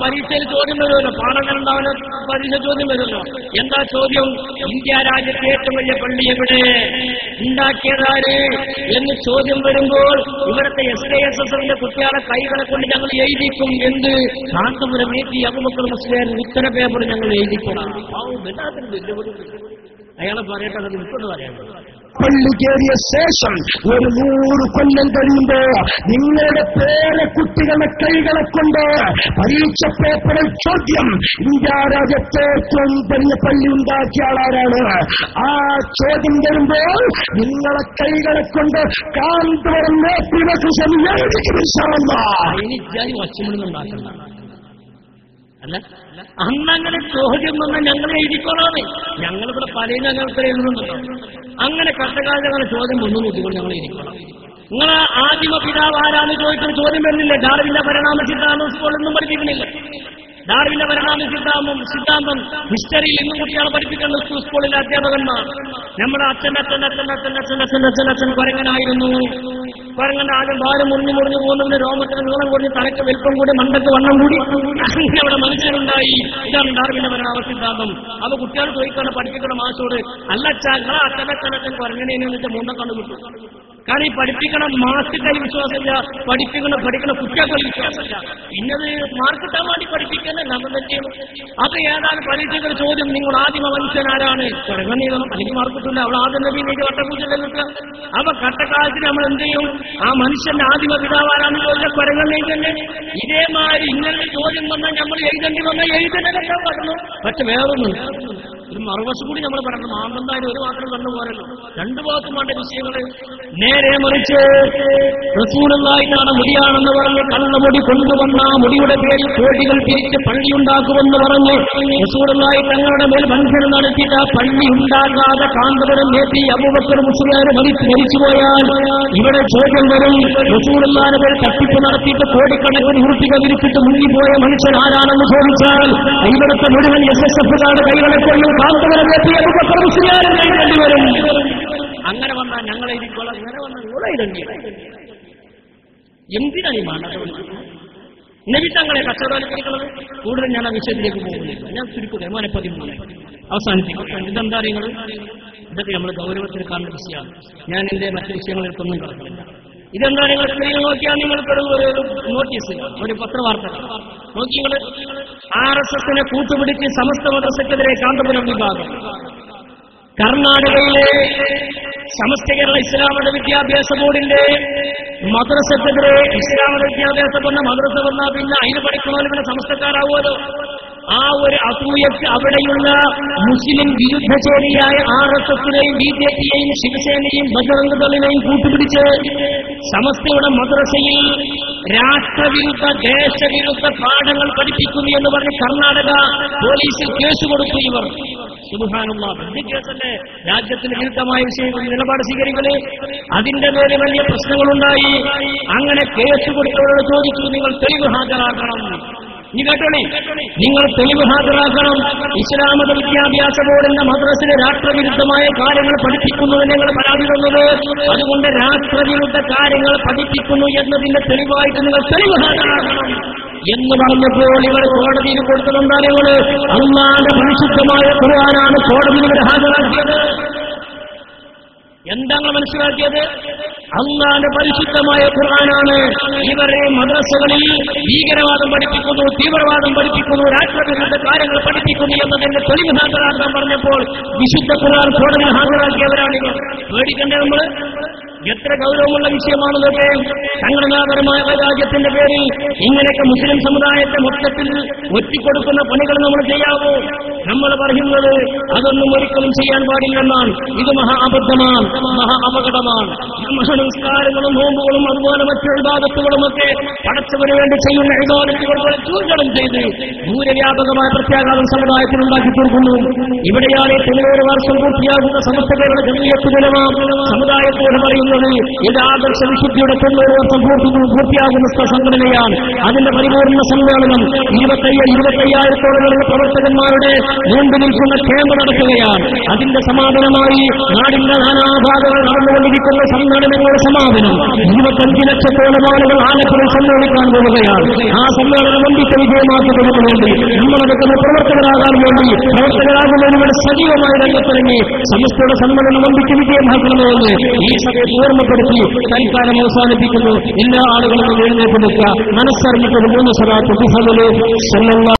പരീക്ഷയിൽ ചോദ്യം വരുമല്ലോ, പാഠങ്ങളുണ്ടാവുന്ന പരീക്ഷ ചോദ്യം വരുമല്ലോ. എന്താ ചോദ്യം? ഇന്ത്യ രാജ്യത്തെ ഏറ്റവും വലിയ പള്ളി എവിടെ, ഉണ്ടാക്കിയതാര് എന്ന് ചോദ്യം വരുമ്പോൾ ഇവിടുത്തെ SKSSന്റെ കുട്ടികളെ കൈകളെ കൊണ്ട് ഞങ്ങൾ എഴുതിക്കും. എന്ത്? കാന്തപുരം മേറ്റി അബൂബക്കർ മുസ്ലിയാർ ഉത്തര പേപ്പർ ഞങ്ങൾ എഴുതിക്കണം. അയാളെ പറയട്ടെ, അത് വിട്ടോണ്ട് പറയാൻ. പള്ളി കയറിയ ശേഷം 100 കൊല്ലം കഴിയുമ്പോ നിങ്ങളുടെ പേരക്കുട്ടികളുടെ കൈകളെ കൊണ്ട് പരീക്ഷ പേപ്പറിൽ ചോദ്യം, ഇന്ത്യ രാജ്യത്തെ ഏറ്റവും വലിയ പള്ളി ഉണ്ടാക്കിയ ആളാരാണ്? ആ ചോദ്യം വരുമ്പോൾ നിങ്ങളെ കൈകളെ കൊണ്ട് കാന്തപുരം ഒച്ചമുണ്ടാക്കണ്ട. അല്ല, അന്നങ്ങനെ ചോദ്യം വന്നാൽ ഞങ്ങൾ എഴുതിക്കോളാണ്. ഞങ്ങളിവിടെ പല ഞങ്ങൾക്ക് എഴുതുന്നുണ്ടല്ലോ. അങ്ങനെ കഷ്ടകാലം ചോദ്യം വന്നു നോക്കിക്കൊണ്ട് ഞങ്ങൾ എഴുതിക്കോളാം. നിങ്ങൾ ആദിമ പിതാവ് ആരാന്ന് ചോദിക്കുന്ന ചോദ്യം വരുന്നില്ല. ഡാർവിന്റെ പരിണാമ സിദ്ധാന്തം സ്കൂളൊന്നും പഠിപ്പിക്കുന്നില്ല. ഡാർവിന്റെ പരിണാമ സിദ്ധാന്തം ഹിസ്റ്ററിയിൽ ഇന്നും കുട്ടികളെ പഠിപ്പിക്കേണ്ട സ്കൂളിലെ അധ്യാപകന്മാർ. നമ്മുടെ അച്ഛൻ കുരങ്ങനായിരുന്നു. കുരങ്ങന്റെ ആദ്യം ഭാരം മുറിഞ്ഞു പോകുന്നതിന് രോമത്തിന് നീളം കൂടി, തലക്ക് വലിപ്പം കൂടി, മണ്ടക്ക് വണ്ണം കൂടി, അവിടെ മനുഷ്യനുണ്ടായി. ഇതാണ് ഡാർവിന്റെ പരിണാമ സിദ്ധാന്തം. അപ്പൊ കുട്ടികൾ ചോദിക്കാണ് പഠിപ്പിക്കുന്ന മാസോട്, അല്ല അച്ഛൻ കുരങ്ങനെയെന്ന് വെച്ചാൽ മുണ്ട കണ്ടുകിട്ടു. കാരണം ഈ പഠിപ്പിക്കണ മാസ്റ്റർ വിശ്വാസമില്ല, പഠിക്കുന്ന കുട്ടികൾക്ക് വിശ്വാസമില്ല. പിന്നത് മാർക്കിട്ടാൻ വേണ്ടി പഠിപ്പിക്കുന്ന നമ്മൾ ചെയ്യണം. അപ്പൊ ഏതാണ് പരീക്ഷകൾ ചോദ്യം, നിങ്ങൾ ആദിമ മനുഷ്യനാരാണ്? കുരങ്ങനീളം അല്ലെങ്കിൽ മാർക്കിട്ടില്ല. അവൾ ആദ്യം നബി നീതി വട്ടപൂജല്ലേ നിൽക്കുക. അപ്പൊ കട്ടക്കാലത്തിന് നമ്മൾ എന്ത് ചെയ്യും? ആ മനുഷ്യന്റെ ആദിമ പിതാവാരാണെന്ന് ചോദിച്ചാൽ കുരങ്ങൻ എഴുതണ്ടേ? ഇതേമാതിരി ഇങ്ങനെ ചോദ്യം വന്നാൽ നമ്മൾ എഴുതേണ്ടി വന്നാൽ എഴുതേണ്ടതൊക്കെ പറഞ്ഞു. പക്ഷെ വേറൊന്നും ഒരു മറുവശം കൂടി നമ്മൾ പറഞ്ഞു. മാന്തന്തായാലും ഒരു മാത്രം കണ്ടുപോരല്ലോ, രണ്ടു ഭാഗത്തും വേണ്ട വിഷയങ്ങള്. നേരെ മറിച്ച് റസൂലുള്ളാഹിയാണ് മുടിയാണെന്ന് പറഞ്ഞ് കള്ളമുടി കൊണ്ടുവന്ന മുടിയുടെ പേരിൽ കോടികൾ പിരിച്ച് പള്ളി ഉണ്ടാക്കുമെന്ന് പറഞ്ഞ് റസൂലുള്ളാഹി തങ്ങളുടെ മേൽ ബന്ധനം നടത്തിയിട്ട് ആ പള്ളി ഉണ്ടാകാതെ കാന്തപുരം നേത്തി അബൂബക്കർ മുസ്ലിയാർ മരിച്ചുപോയാൽ ഇവിടെ ചോദ്യം വരും. റസൂലുള്ളാഹിയുടെ പേരിൽ തട്ടിപ്പ് നടത്തിയിട്ട് കോടിക്കണക്കിന് ഉറുപ്പിക വിരിച്ചിട്ട് മുങ്ങിപ്പോയ മനുഷ്യൻ ആരാണെന്ന് ചോദിച്ചാൽ ഇവിടുത്തെ മുഴുവൻ SSFകാരുടെ കൈകളെ കൊണ്ടും കാന്തപുരം നേത്തി അബൂബക്കർ മുസ്ലിയാർ എഴുതേണ്ടി വരും. അങ്ങനെ വന്നാൽ ഞങ്ങളെ ഇരിക്കോളാം, അങ്ങനെ വന്നാൽ നിങ്ങളെ ഇടേണ്ടി. എന്തിനാണ് ഈ മാണ്ടത്തെ വിളിക്കുന്നത്? നബി തങ്ങളെ കച്ചവടവൽക്കരിക്കുന്നത്? കൂടുതൽ ഞാൻ ആ വിഷയത്തിലേക്ക് പോകുന്നില്ല. ഞാൻ ചുരുക്കുക 13 അവസാനിപ്പിക്കും. ഇതെന്താ നിങ്ങൾ? ഇതൊക്കെ നമ്മൾ ഗൗരവത്തിൽ കാണുന്ന വിഷയമാണ്. ഞാൻ എന്റെ മറ്റു വിഷയങ്ങളിൽക്കൊന്നും കിടക്കുന്നില്ല. ഇതെന്താ? നിങ്ങൾ സ്ക്രീനിൽ നോക്കിയാൽ നിങ്ങൾക്കൊരു നോട്ടീസ്, ഒരു പത്രവാർത്ത നോക്കി. നിങ്ങൾ RSSനെ കൂട്ടുപിടിച്ച് സമസ്ത മദ്രസക്കെതിരെ കാന്തപുരം വിഭാഗം. കർണാടകയിലെ സമസ്ത കേരള ഇസ്ലാമത വിദ്യാഭ്യാസ ബോർഡിന്റെ മദ്രസക്കെതിരെ ഇസ്ലാമത വിദ്യാഭ്യാസ ബോർഡിന്റെ മദ്രസ വന്നാൽ പിന്നെ അതിന് പഠിക്കണമല്ലോ, പിന്നെ സമസ്തക്കാരാവുമല്ലോ. ആ ഒരു അസൂയക്ക് അവിടെയുള്ള മുസ്ലിം വിരുദ്ധചേരിയായ RSSനെയും BJPയെയും ശിവസേനയും ബജറംഗ് ദളിനെയും കൂട്ടുപിടിച്ച് സമസ്തയുടെ മദ്രസയിൽ രാഷ്ട്രവിരുദ്ധ ദേശവിരുദ്ധ പാഠങ്ങൾ പഠിപ്പിക്കുന്നു എന്ന് പറഞ്ഞ് കർണാടക പോലീസിൽ കേസ് കൊടുത്തു. ഇവർ സുബ്ഹാനല്ലാഹ്, വലിയ കേസല്ലേ? രാജ്യത്തിന് വിരുദ്ധമായ വിഷയങ്ങളിൽ നിലപാട് സ്വീകരിക്കല്. അതിന്റെ പേര് വലിയ പ്രശ്നങ്ങളുണ്ടായി. അങ്ങനെ കേസ് കൊടുത്തവരോട് ചോദിച്ചു, നിങ്ങൾ തെളിവ് ഹാജരാക്കണം. നീ കേട്ടോളി, നിങ്ങൾ തെളിവ് ഹാജരാക്കണം. ഇസ്ലാമത വിദ്യാഭ്യാസ ബോർഡിന്റെ മദ്രസിലെ രാഷ്ട്രവിരുദ്ധമായ കാര്യങ്ങൾ പഠിപ്പിക്കുന്നതിന് നിങ്ങൾ പരാതി തന്നത്, അതുകൊണ്ട് രാഷ്ട്രവിരുദ്ധ കാര്യങ്ങൾ പഠിപ്പിക്കുന്നു എന്നതിന്റെ തെളിവായിട്ട് നിങ്ങൾ തെളിവ് ഹാജരാക്കണം എന്ന് പറഞ്ഞപ്പോൾ ഇവർ കോടതിയിൽ കൊടുത്തതെന്താ? നിങ്ങൾ അല്ലാഹുവിന്റെ പരിശുദ്ധമായ ഖുർആനാണ് കോടതിയിൽ ഇവർ ഹാജരാക്കിയത്. എന്താണ് മനസ്സിലാക്കിയത്? അല്ലാഹുവിന്റെ പരിശുദ്ധമായ ഖുർആനാണ് ഇവരെ മദ്രസകളിൽ ഭീകരവാദം പഠിപ്പിക്കുന്നു, തീവ്രവാദം പഠിപ്പിക്കുന്നു, രാഷ്ട്രവിരുദ്ധ കാര്യങ്ങൾ പഠിപ്പിക്കുന്നു എന്നതിന്റെ തെളിവ് ഹാജരാക്കാൻ പറഞ്ഞപ്പോൾ വിശുദ്ധ ഖുർആൻ കോടതിയിൽ ഹാജരാക്കിയവരാണിവർ. പേടിക്കണ്ടേ നമ്മൾ? എത്ര ഗൗരവമുള്ള വിഷയമാണതൊക്കെ. സംഘടനാപരമായ രാജ്യത്തിന്റെ പേരിൽ ഇങ്ങനെയൊക്കെ മുസ്ലിം സമുദായത്തെ മൊത്തത്തിൽ ഒറ്റിക്കൊടുക്കുന്ന പണികൾ നമ്മൾ ചെയ്യാവോ? നമ്മൾ പറയുന്നത് അതൊന്നും ഒരിക്കലും ചെയ്യാൻ പാടില്ലെന്നാണ്. ഇത് മഹാ അബദ്ധമാണ്, മഹാ അപകടമാണ്. നമസ്കാരങ്ങളും നോമ്പുകളും അതുപോലെ മറ്റു ഇബാദത്തുകളുമൊക്കെ പടച്ചവന് വേണ്ടി ചെയ്യുന്ന ഇബാദത്തുകൾ ചൂഷണം ചെയ്ത് ദൂരവ്യാപകമായ പ്രത്യാഘാതം സമുദായത്തിനുണ്ടാക്കി തീർക്കുന്നു. ഇവിടെയാണ് 90 വർഷം പൂർത്തിയാകുന്ന സമസ്ത കേരള ജംഇയ്യത്ത് ഉലമാ സമുദായത്തോട് പറയുന്നത്, ഇത് ആദർശ വിശുദ്ധിയുടെ 90 വർഷം പൂർത്തിയാകുന്ന സംഘടനയാണ്. അതിന്റെ പരിപൂർണ്ണ സമ്മേളനം 25,000 പ്രവർത്തകന്മാരുടെ നീണ്ടു നിൽക്കുന്ന ക്യാമ്പ് നടക്കുകയാണ്. അതിന്റെ സമാപനമായി നാടിന്റെ നാനാഭാഗങ്ങൾ നടന്നുകൊണ്ടിരിക്കുന്ന സമ്മേളനങ്ങളുടെ സമാപനം 25 ലക്ഷത്തോളം ആളുകൾ ആലപ്പുഴയിൽ സമ്മേളിക്കാൻ പോവുകയാണ്. ആ സമ്മേളനം വമ്പിച്ച വിജയമാക്കുന്നതിന് വേണ്ടി നമ്മളടക്കുന്ന പ്രവർത്തകരാകാൻ വേണ്ടി പ്രവർത്തകരാകുന്നതിന് സജീവമായി രംഗത്തിറങ്ങി സമസ്തയുടെ സമ്മേളനം വമ്പിച്ച വിജയമാക്കണമെന്ന് ഈ സഭയെ ഓർമ്മപ്പെടുത്തി തൽക്കാലം അവസാനിപ്പിക്കുന്നു. എല്ലാ ആളുകളും എഴുന്നേറ്റ് നിൽക്കുക. മനസ്സറിഞ്ഞിട്ട് 3 സ്വലാത്ത്